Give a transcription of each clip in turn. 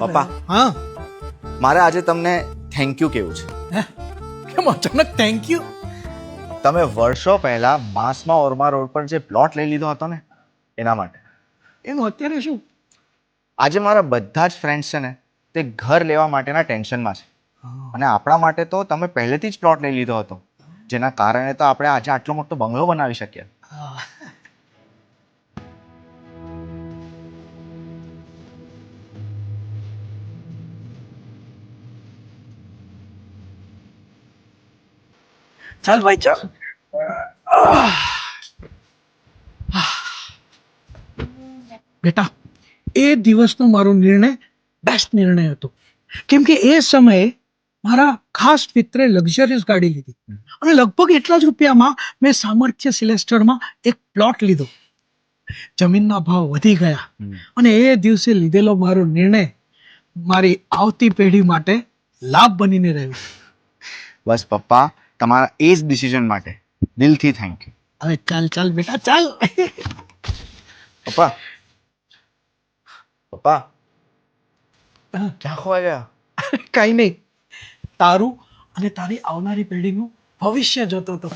પપ્પા હા મારે આજે તમને થેન્ક યુ કહેવું છે. કેમ અચાનક થેન્ક યુ? તમે વર્ષો પહેલા માસમાં ઓરમા રોડ પર જે પ્લોટ લઈ લીધો હતો ને એના માટે. એનું અત્યારે શું? આજે મારા બધા જ ફ્રેન્ડ્સ છે ને તે ઘર લેવા માટેના ટેન્શનમાં છે. અને આપણા માટે તો તમે પહેલેથી જ પ્લોટ લઈ લીધો હતો, જેના કારણે તો આપણે આજે આટલો મોટો બંગલો બનાવી શક્યા. હા. ચાલ ભાઈ ચાલ. બેટા, એ દિવસનો મારો નિર્ણય બેસ્ટ નિર્ણય હતો. કેમ કે એ સમયે મારા ખાસ મિત્રે લક્ઝરિયસ ગાડી લીધી અને લગભગ એટલા જ રૂપિયામાં મેં સામર્થ્ય સિલેસ્ટરમાં એક પ્લોટ લીધો. જમીનના ભાવ વધી ગયા અને એ દિવસે લીધેલો મારો નિર્ણય મારી આવતી પેઢી માટે લાભ બનીને રહ્યો. બસ પપ્પા, તમારા એ જ ડિસિઝન માટે દિલથી થેન્ક યુ. હવે ચાલ ચાલ બેટા ચાલ. પપ્પા પપ્પા ક્યાં ખોવાઈ ગયા? કાંઈ નહીં, તારું અને તારી આવનારી પેઢીનું ભવિષ્ય જોતો હતો.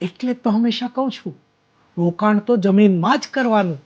એટલે જ તો હંમેશા કહું છું, રોકાણ તો જમીનમાં જ કરવાનું.